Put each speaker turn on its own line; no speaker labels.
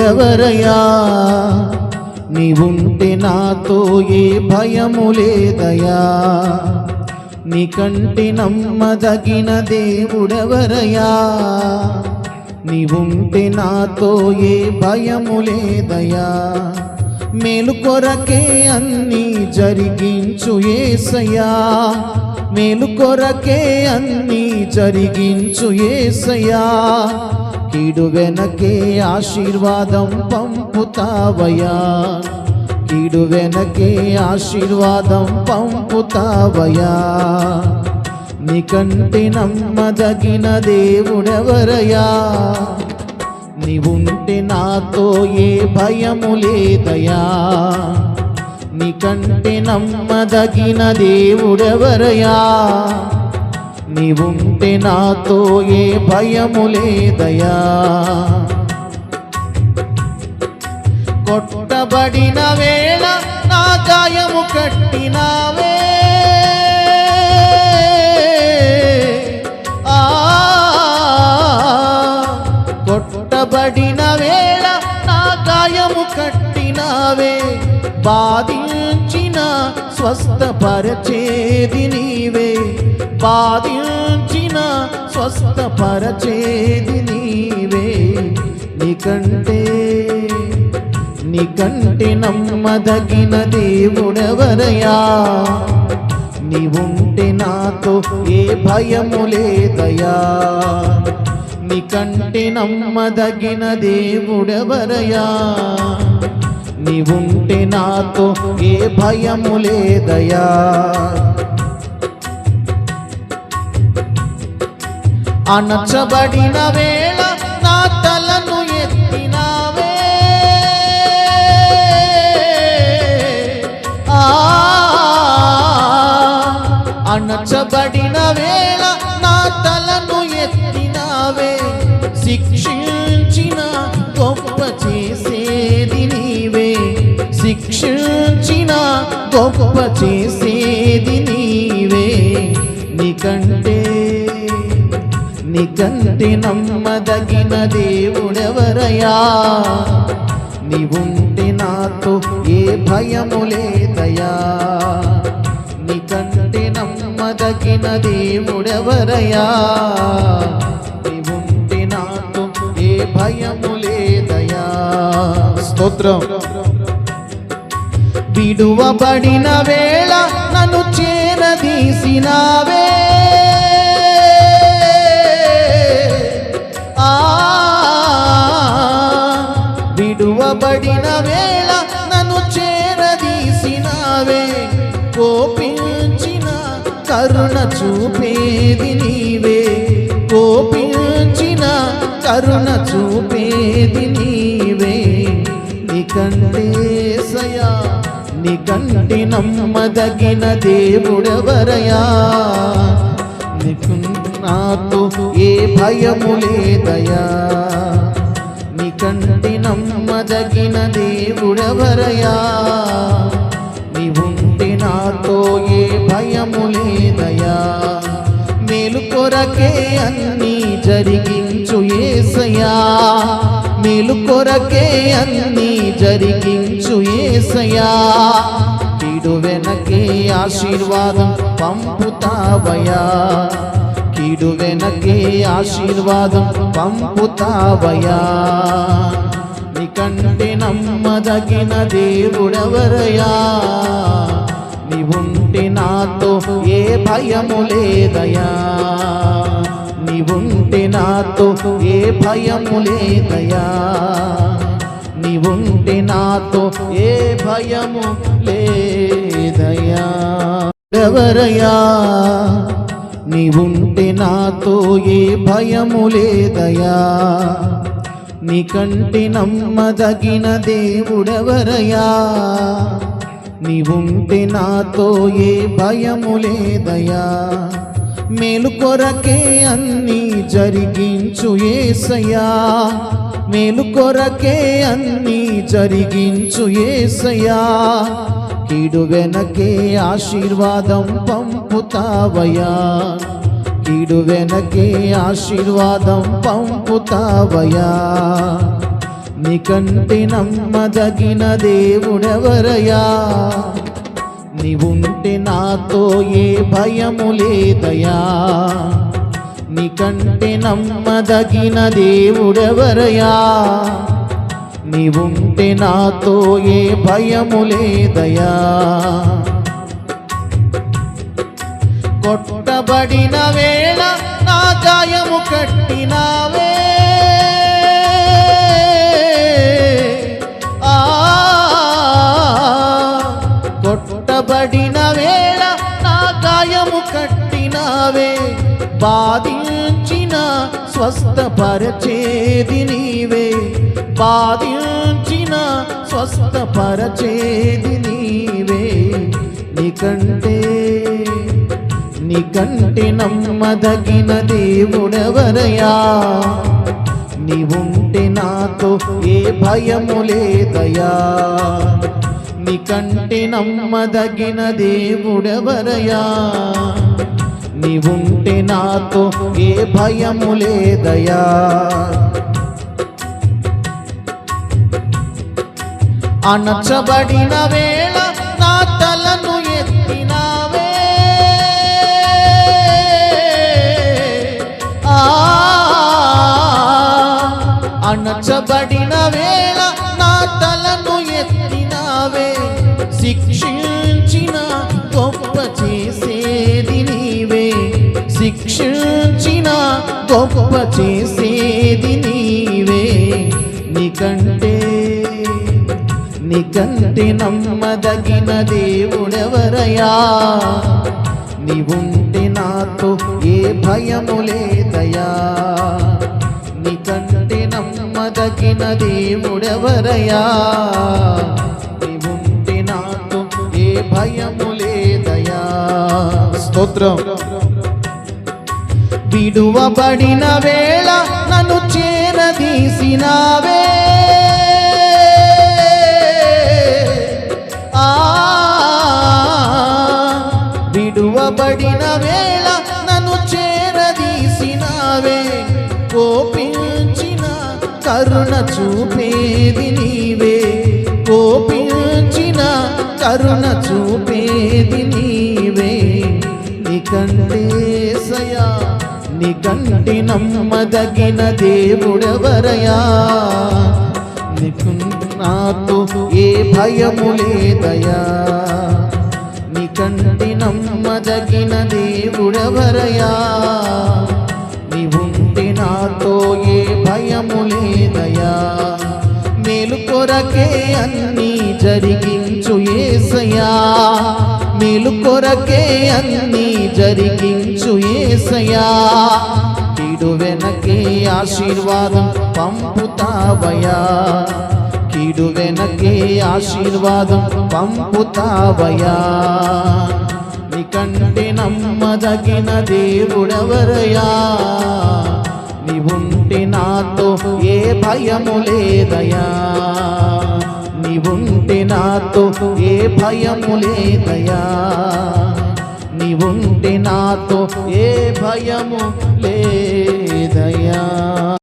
దేవుడెవరయ్యా, నీవుంటే నాతో ఏ భయము లేదయ్యా. నీకంటే నమ్మదగిన దేవుడెవరయ్యా, నీవుంటే నాతో ఏ భయము లేదయ్యా. మేలు కొరకే అన్నీ జరిగించు యేసయ్యా, మేలు కొరకే అన్నీ జరిగించు యేసయ్యా. కీడు వెనకే ఆశీర్వాదం పంపుతావయ్యా, కీడు వెనకే ఆశీర్వాదం పంపుతావయ్యా. నీకంటే నమ్మదగిన దేవుడెవరయ్యా, నీవుంటే నాతో ఏ భయము లేదయ్యా. నీకంటే నమ్మదగిన దేవుడెవరయ్యా, నీవుంటే నాతో ఏ భయము లేదయ్యా. కొట్టబడిన వేళ నా గాయము కట్టినావే, కొట్టబడిన వేళ నా గాయము కట్టినావే. బాధించిన స్వస్థపరచేది నీవే, బాధించిన స్వస్థపరచేది నీవే. నీకంటే నమ్మదగిన దేవుడెవరయ్యా, నీవుంటే నాతో ఏ భయము లేదయ్యా. నీకంటే నమ్మదగిన దేవుడెవరయ్యా, నీవుంటే నాతో ఏ భయము లేదయ్యా. అణచబడిన వేళ నా తలను ఎత్తినావే, అణచబడిన వేళ నా తలను ఎత్తినావే. శిక్షించిన గొప్ప చేసేది నీవే, శిక్షించిన గొప్ప చేసేది నీవే. నీకంటే నమ్మదగిన దేవుడెవరయ్యా, నీవుంటే నాతో ఏ భయము లేదయ్యా. నీకంటే నమ్మదగిన దేవుడెవరయ్యా, నీవుంటే నాతో ఏ భయము లేదయ్యా. స్తోత్రం. విడువబడిన వేళ నన్ను చేరదీసినావే, విడువబడిన వేళ నన్ను చేరదీసినావే. కోపించిన కరుణ చూపేది నీవే, కోపించిన కరుణ చూపేది నీవే. నీకంటే నమ్మదగిన దేవుడెవరయ్యా, నీకు నాతో ఏ భయము లేదయ్యా. నీకంటే నమ్మదగిన దేవుడెవరయ్యా, నీవుంటే నాతో ఏ భయము లేదయ్యా. మేలు కొరకే అన్నీ జరిగించు యేసయ్యా, మేలు కొరకే అన్నీ జరిగించు యేసయ్యా. కీడు వెనకే ఆశీర్వాదం పంపుతావయ్యా, కీడు వెనకే ఆశీర్వాదం పంపుతావయ్యా. నీకంటే నమ్మదగిన దేవుడెవరయ్యా, నీవుంటే నాతో ఏ భయము లేదయ్యా. నీవుంటే నాతో ఏ భయము లేదయ్యా, నీవుంటే నాతో ఏ భయము లేదయ్యా. ఎవరయ్యా, నీవుంటే నాతో ఏ భయము లేదయ్యా. నీకంటే నమ్మదగిన దేవుడెవరయ్యా, నీవుంటే నాతో ఏ భయము లేదయ్యా. మేలు కొరకే అన్నీ జరిగించు యేసయ్యా, మేలు కొరకే అన్నీ జరిగించు యేసయ్యా. కీడు వెనకే ఆశీర్వాదం పంపుతావయ్యా, కీడు వెనకే ఆశీర్వాదం పంపుతావయ్యా. నీకంటే నమ్మదగిన దేవుడెవరయ్యా? నీవుంటే నాతో ఏ భయము లేదయ్యా. నీకంటే నమ్మదగిన దేవుడెవరయ్యా? నీవుంటే నాతో ఏ భయము లేదయ్యా. కొట్టబడిన వేళ నా గాయము కట్టినావే, కొట్టబడిన వేళ నా గాయము కట్టినావే. బాధించిన స్వస్థపరచేది నీవే, బాధించిన స్వస్థపరచేది నీవే. నీకంటే నమ్మదగిన దేవుడెవరయ్యా? నీవుంటే నాతో ఏ భయము లేదయ్యా. నీకంటే నమ్మదగిన దేవుడెవరయ్యా? నీవుంటే నాతో ఏ భయము లేదయ్యా. అణచబడిన వేళ నా తలను ఎత్తినావే, అణచబడిన వేళ నా తలను ఎత్తినావే. శిక్షించిన గొప్ప చేసేది నీవే, శిక్షించిన గొప్ప చేసేది నీవే. నీకంటే నమ్మదగిన దేవుడెవరయ్యా? నీవుంటే నాతో ఏ భయము లేదయ్యా. నీకంటే నమ్మదగిన దేవుడెవరయ్యా? నీవుంటే నాతో ఏ భయము లేదయ్యా. స్తోత్రం. విడువబడిన వేళ నన్ను చేరదీసినావే, విడువబడిన వేళ నన్ను చేరదీసినావే. కోపించిన కరుణ చూపేది నీవే, కోపించిన కరుణ చూపేది నీవే. నీకంటే నమ్మదగిన దేవుడెవరయ్యా? నీకు నాతో ఏ భయము లేదయ్యా. నీకంటే నమ్మదగిన దేవుడెవరయ్యా? నీవుంటే నాతో ఏ భయము లేదయ్యా. మేలు కొరకే అన్నీ జరిగించు యేసయ్యా, మేలు కొరకే అన్నీ జరిగించు యేసయ్యా. కీడు వెనకే ఆశీర్వాదం పంపుతావయ్యా, కీడు వెనకే ఆశీర్వాదం పంపుతావయ్యా. నీకంటే నమ్మదగిన దేవుడెవరయ్యా? నీవుంటే నాతో ఏ భయము లేదయ్యా. నీవుంటే నాతో ఏ భయము లేదయ్యా. నీవుంటే నాతో ఏ భయము లేదయ్యా.